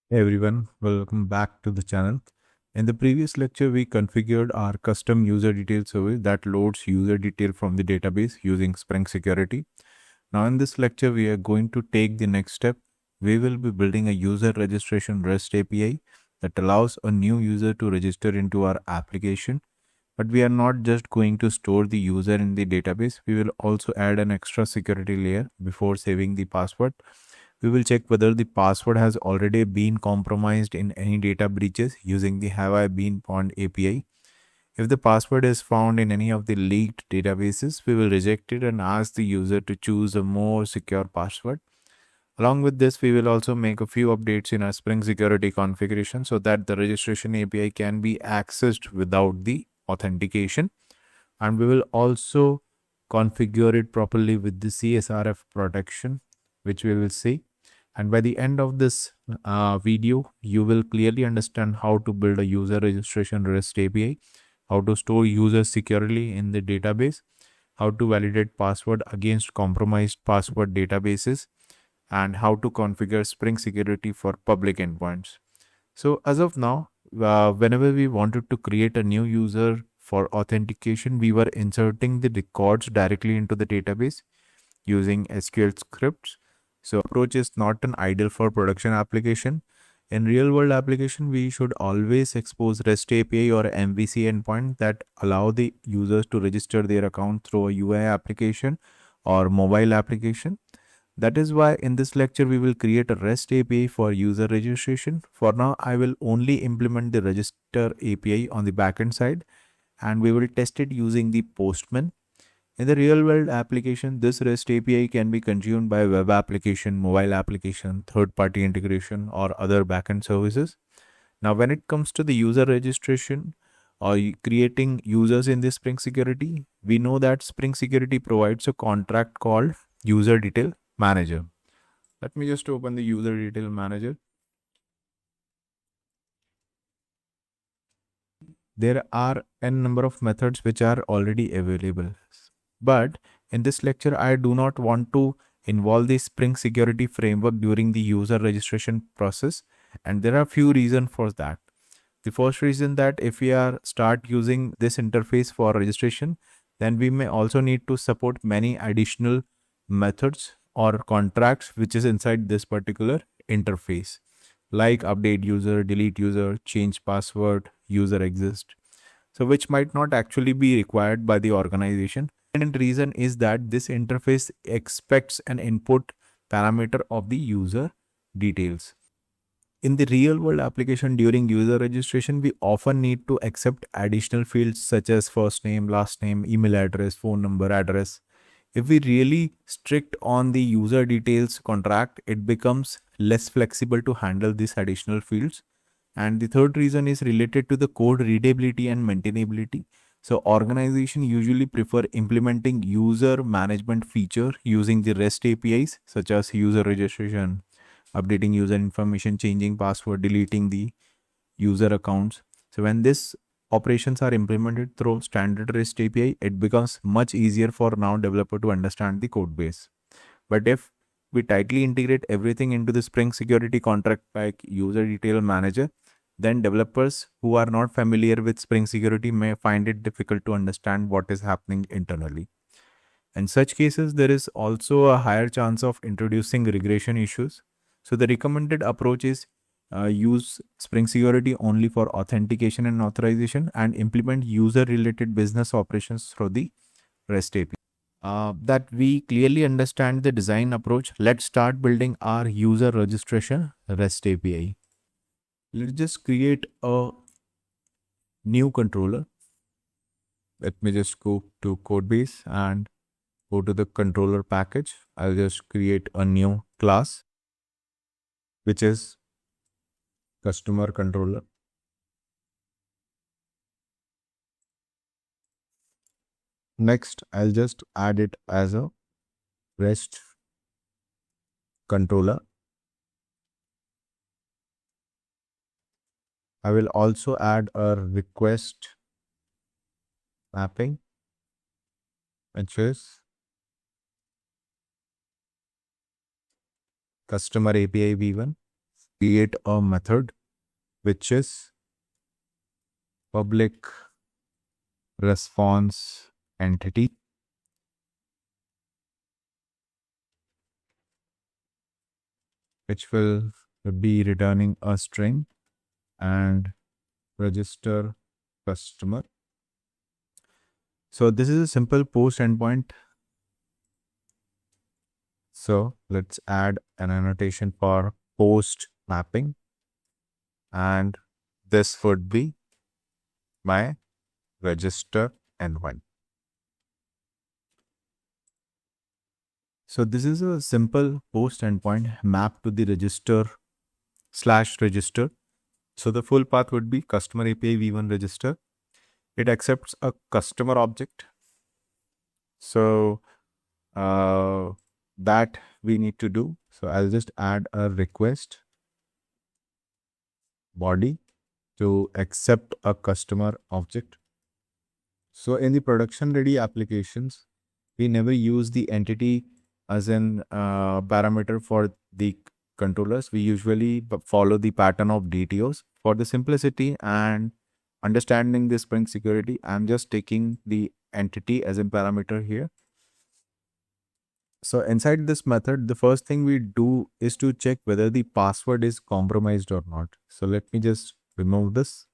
Hey everyone, welcome back to the channel. In the previous lecture, we configured our custom user detail service that loads user detail from the database using Spring Security. Now in this lecture, we are going to take the next step. We will be building a user registration REST API that allows a new user to register into our application. But we are not just going to store the user in the database. We will also add an extra security layer before saving the password. We will check whether the password has already been compromised in any data breaches using the Have I Been Pawned API. If the password is found in any of the leaked databases, we will reject it and ask the user to choose a more secure password. Along with this, we will also make a few updates in our Spring Security configuration so that the registration API can be accessed without the authentication. And we will also configure it properly with the CSRF protection, which we will see. And by the end of this video, you will clearly understand how to build a user registration REST API, how to store users securely in the database, how to validate password against compromised password databases, and how to configure Spring Security for public endpoints. So as of now, whenever we wanted to create a new user for authentication, we were inserting the records directly into the database using SQL scripts. So approach is not an ideal for production application. In real world application, we should always expose REST API or MVC endpoint that allow the users to register their account through a UI application or mobile application. That is why in this lecture, we will create a REST API for user registration. For now, I will only implement the register API on the backend side, and we will test it using the Postman. In the real world application, this REST API can be consumed by web application, mobile application, third-party integration, or other backend services. Now, when it comes to the user registration or creating users in the Spring Security, we know that Spring Security provides a contract called User Detail Manager. Let me just open the User Detail Manager. There are n number of methods which are already available. But in this lecture, I do not want to involve the Spring Security framework during the user registration process. And there are few reasons for that. The first reason that if we are start using this interface for registration, then we may also need to support many additional methods or contracts which is inside this particular interface, like update user, delete user, change password, user exist. So which might not actually be required by the organization. And reason is that this interface expects an input parameter of the user details. In the real world application during user registration, we often need to accept additional fields such as first name, last name, email address, phone number, address. If we really strict on the user details contract, it becomes less flexible to handle these additional fields. And the third reason is related to the code readability and maintainability. So organization usually prefer implementing user management feature using the REST APIs such as user registration, updating user information, changing password, deleting the user accounts. So when these operations are implemented through standard REST API, it becomes much easier for now developer to understand the code base. But if we tightly integrate everything into the Spring Security contract like user detail manager, then developers who are not familiar with Spring Security may find it difficult to understand what is happening internally. In such cases, there is also a higher chance of introducing regression issues. So the recommended approach is use Spring Security only for authentication and authorization and implement user-related business operations through the REST API. That we clearly understand the design approach, let's start building our user registration REST API. Let's just create a new controller. Let me just go to Codebase and go to the controller package. I'll just create a new class, which is customer controller. Next, I'll just add it as a REST controller. I will also add a request mapping, which is customer API v1. create a method which is public response entity, which will be returning a string and register customer. So this is a simple post endpoint. So let's add an annotation for post mapping, and this would be my register endpoint. So this is a simple post endpoint mapped to the register/register. So the full path would be customer API v1 register. It accepts a customer object. So that we need to do. So I'll just add a request body to accept a customer object. So in the production ready applications, we never use the entity as an parameter for the controllers. We usually follow the pattern of DTOs. For the simplicity and understanding the Spring security, I'm just taking the entity as a parameter here. So inside this method, the first thing we do is to check whether the password is compromised or not. So let me just remove this,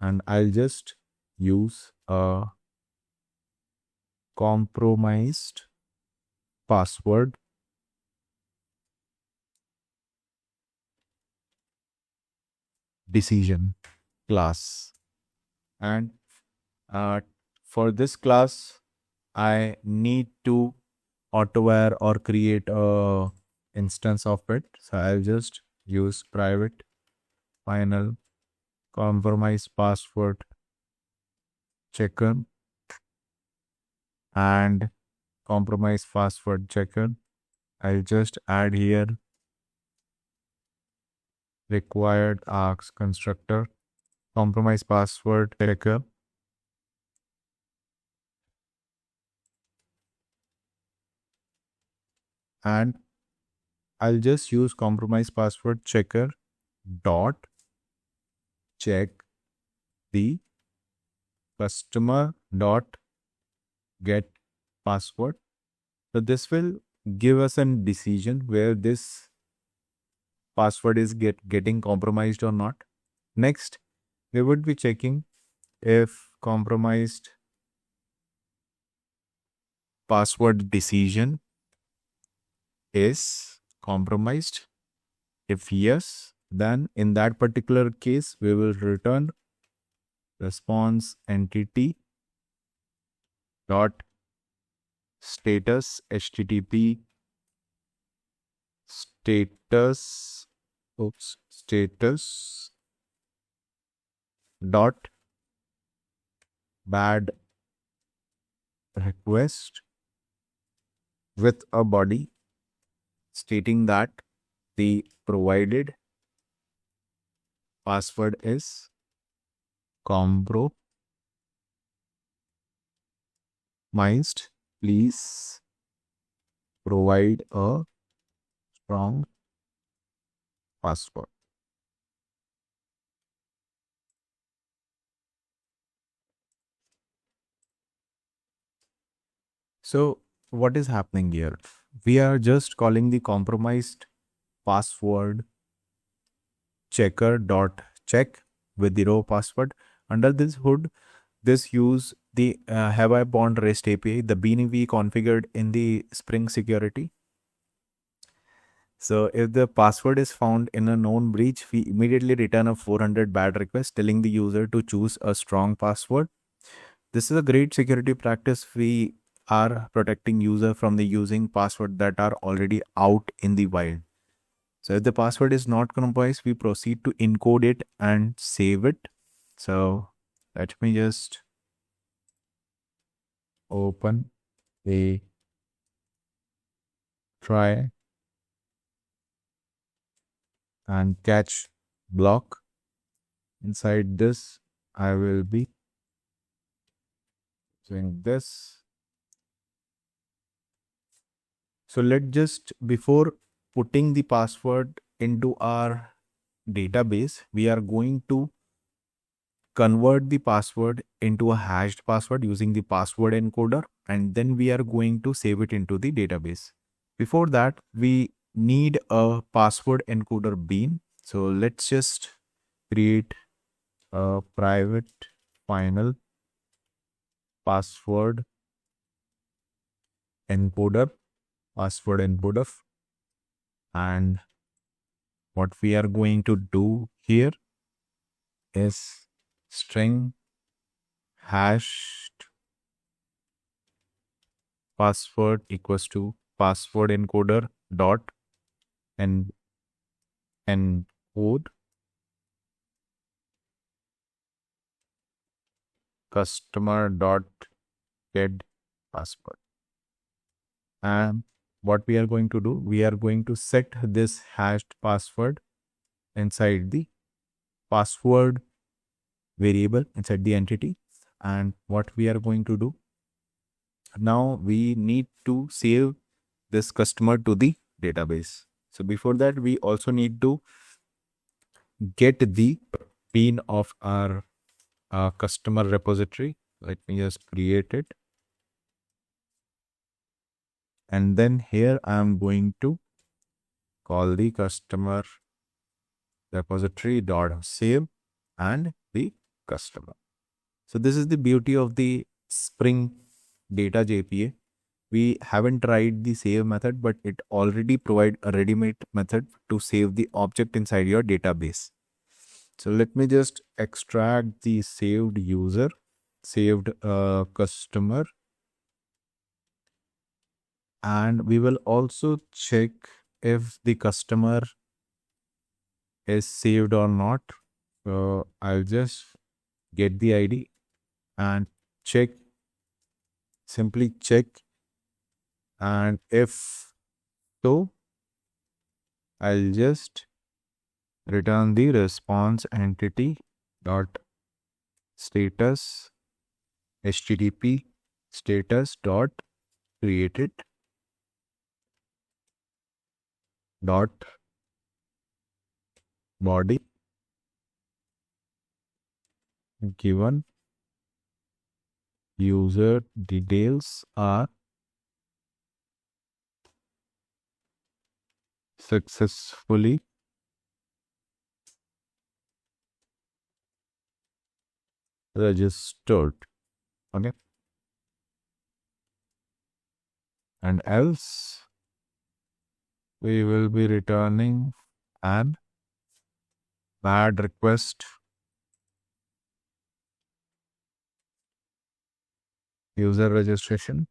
and I'll just use a compromised password decision class. And for this class, I need to auto-wire or create a instance of it. So I'll just use private final compromise password checker and compromise password checker. I'll just add here required args constructor compromise password checker, and I'll just use compromise password checker dot check the customer dot get password. So this will give us a decision where this password is getting compromised or not. Next, we would be checking if compromised password decision is compromised. If yes, then in that particular case, we will return response entity dot status http status dot bad request with a body stating that the provided password is compromised. Please provide a strong password. So what is happening here? We are just calling the compromised password checker dot check with the raw password. Under this hood, this use the have I bond REST API, the beanie we configured in the Spring security. So if the password is found in a known breach, we immediately return a 400 bad request telling the user to choose a strong password. This is a great security practice. We are protecting user from the using password that are already out in the wild. So if the password is not compromised, we proceed to encode it and save it. So let me just open the try and catch block. Inside this, I will be doing this. So let's just, before putting the password into our database, we are going to convert the password into a hashed password using the password encoder, and then we are going to save it into the database. Before that, we need a password encoder bean. So let's just create a private final password encoder, and what we are going to do here is string hashed password equals to password encoder dot and encode customer dot get password. And what we are going to do, we are going to set this hashed password inside the password variable inside the entity. And what we are going to do now, we need to save this customer to the database. So before that, we also need to get the bean of our customer repository. Let me just create it. And then here I am going to call the customer repository dot save and the customer. So this is the beauty of the Spring Data JPA. We haven't tried the save method, but it already provides a ready-made method to save the object inside your database. So let me just extract the saved user, saved customer, and we will also check if the customer is saved or not. So I'll just get the ID and check, simply check, and if so, I'll just return the response entity dot status http status dot created dot body given user details are successfully registered. Okay. And else we will be returning an bad request user registration.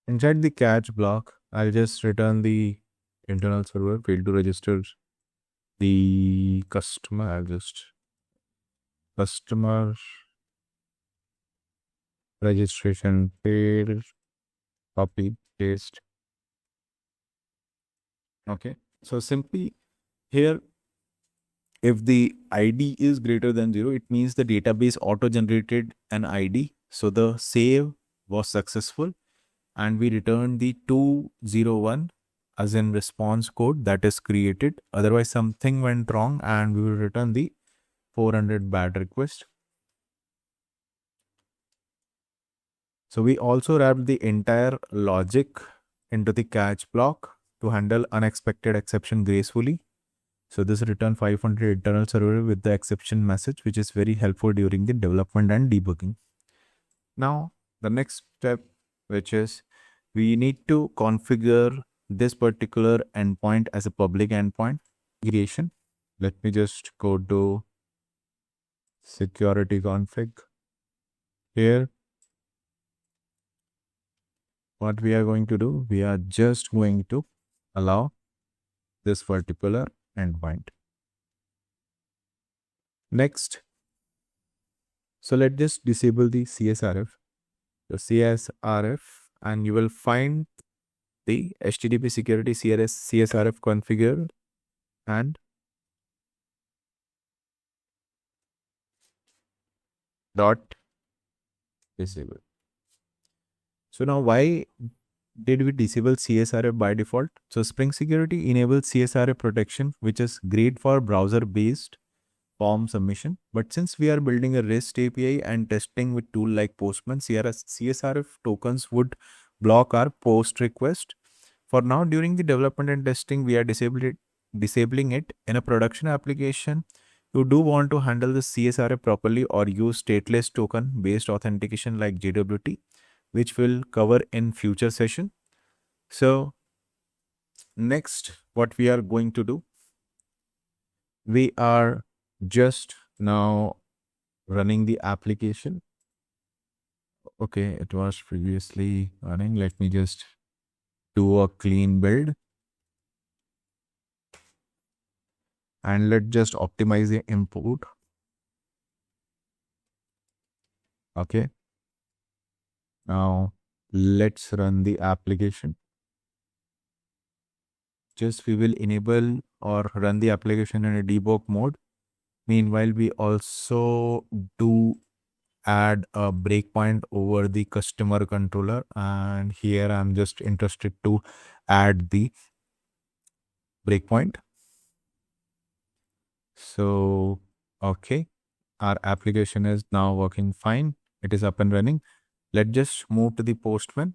Inside the catch block, I'll just return the internal server failed to register the customer. I'll just customer registration failed, copy, paste. Okay. So simply here, if the ID is greater than 0, it means the database auto-generated an ID. So the save was successful and we returned the 201 as in response code that is created. Otherwise, something went wrong and we will return the 400 bad request. So we also wrapped the entire logic into the catch block to handle unexpected exception gracefully. So this return 500 internal server with the exception message, which is very helpful during the development and debugging. Now, the next step, which is we need to configure this particular endpoint as a public endpoint configuration. Let me just go to security config. Here, what we are going to do, we are just going to allow this particular endpoint. Next, so let's just disable the CSRF. So CSRF, and you will find the HTTP security CSRF configured, and dot disable. So now why did we disable CSRF by default? So Spring Security enables CSRF protection, which is great for browser-based form submission. But since we are building a REST API and testing with tool like Postman, CSRF tokens would block our post request. For now, during the development and testing, we are disabling it. In a production application, you do want to handle the CSRF properly or use stateless token based authentication like JWT, which we'll cover in future session. So next, what we are going to do, we are just now running the application. Okay, it was previously running. Let me just do a clean build. And let's just optimize the input. Okay. Now let's run the application. Just we will enable or run the application in a debug mode. Meanwhile, we also do add a breakpoint over the customer controller, and here I'm just interested to add the breakpoint. So okay, our application is now working fine. It is up and running. Let's just move to the Postman,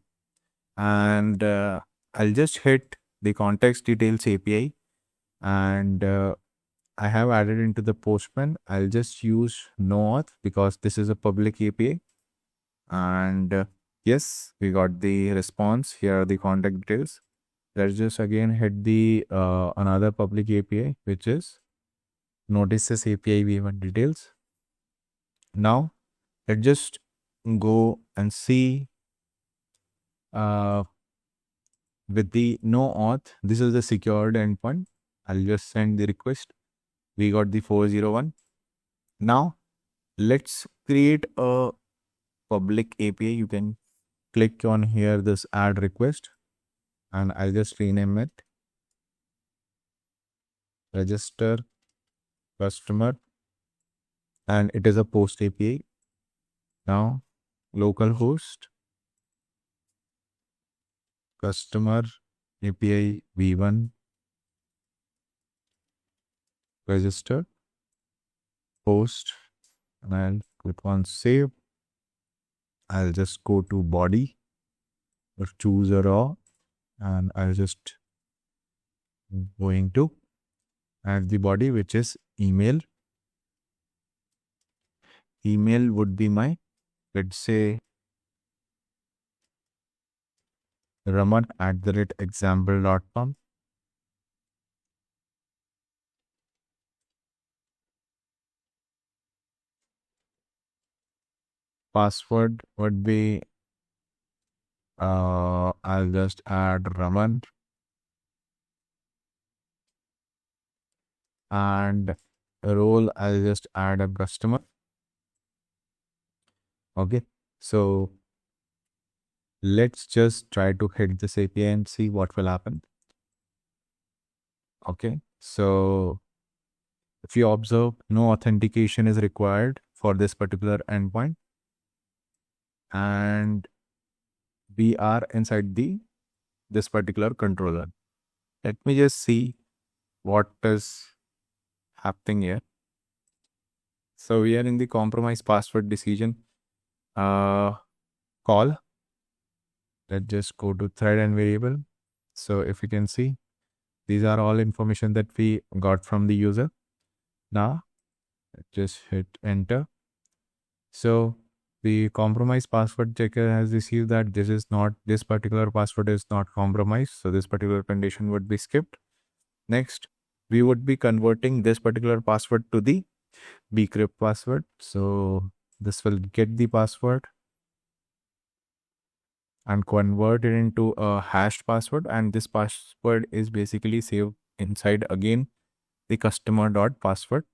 and I'll just hit the context details API, and I have added into the Postman. I'll just use no auth because this is a public API. And yes, we got the response. Here are the contact details. Let's just again hit the another public API, which is notices API v1 details. Now let's just go and see with the no auth. This is the secured endpoint. I'll just send the request. We got the 401. Now let's create a public API. You can click on here this add request, and I'll just rename it register customer, and it is a post API. Now localhost customer API v1 register post, and I'll click on save. I'll just go to body or choose a raw, and I'll just going to add the body, which is email. Email would be my, let's say, raman@example.com. Password would be, I'll just add Raman, and role I'll just add a customer. Okay, so let's just try to hit this API and see what will happen. Okay, so if you observe, no authentication is required for this particular endpoint, and we are inside this particular controller. Let me just see what is happening here. So we are in the compromise password decision call. Let's just go to thread and variable. So if you can see, these are all information that we got from the user. Now just hit enter. So the compromise password checker has received that this particular password is not compromised. So this particular condition would be skipped. Next, we would be converting this particular password to the bcrypt password. So this will get the password and convert it into a hashed password, and this password is basically saved inside again the customer.password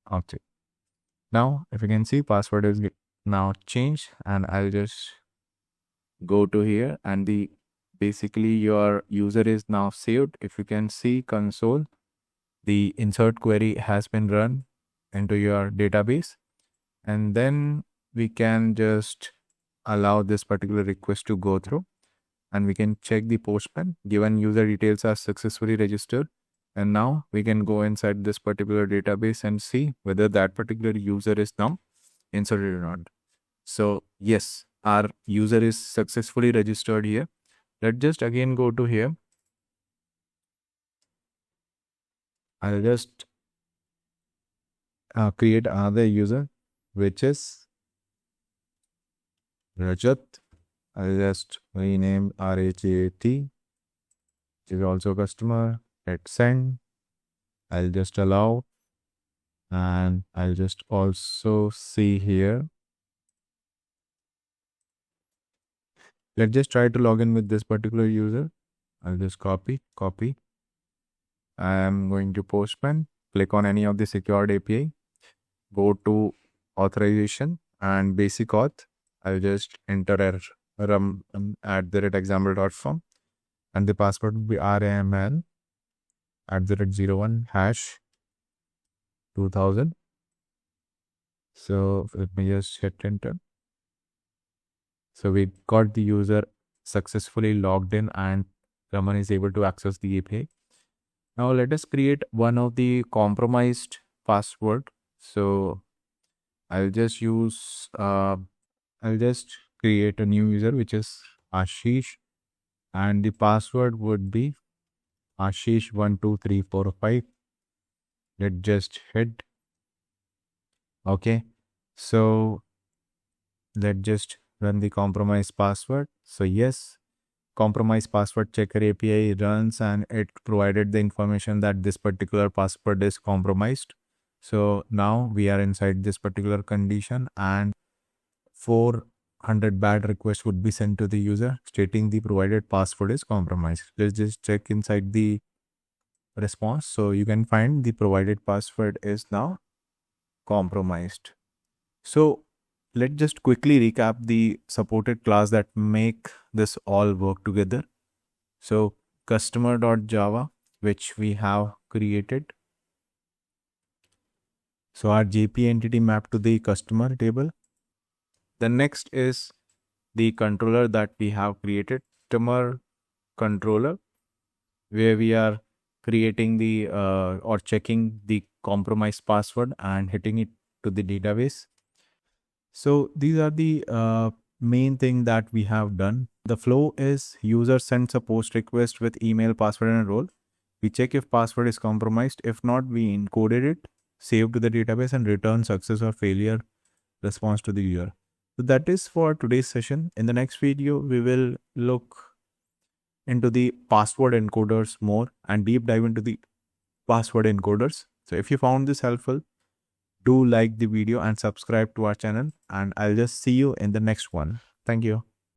object. Now if you can see, password is now changed, and I'll just go to here, and basically your user is now saved. If you can see console, the insert query has been run into your database, and then we can just allow this particular request to go through, and we can check the postman given user details are successfully registered. And now we can go inside this particular database and see whether that particular user is now inserted or not. So yes, our user is successfully registered here. Let's just again go to here. I'll just create another user, which is Rajat. I'll just rename RHAT, which is also customer. Hit send. I'll just allow, and I'll just also see here. Let's just try to log in with this particular user. I'll just copy. I am going to Postman, click on any of the secured API, go to authorization and basic auth. I'll just enter rum @example.com, and the password would be RAML @01 hash 2000. So let me just hit enter. So we got the user successfully logged in, and Raman is able to access the API. Now let us create one of the compromised password. So I'll just create a new user, which is Ashish, and the password would be Ashish12345. Let's just hit. Okay, so let's just run the compromised password. So yes, compromised password checker API runs, and it provided the information that this particular password is compromised. So now we are inside this particular condition, and 400 bad requests would be sent to the user stating the provided password is compromised. Let's just check inside the response. So you can find the provided password is now compromised. So let's just quickly recap the supported class that make this all work together. So customer.java, which we have created. So our JP entity mapped to the customer table. The next is the controller that we have created, customer controller, where we are creating the or checking the compromised password and hitting it to the database. So these are the main thing that we have done. The flow is user sends a post request with email, password, and role. We check if password is compromised. If not, we encoded it, save to the database, and return success or failure response to the user. So that is for today's session. In the next video, we will look into the password encoders more and deep dive into the password encoders. So if you found this helpful, do like the video and subscribe to our channel, and I'll just see you in the next one. Thank you.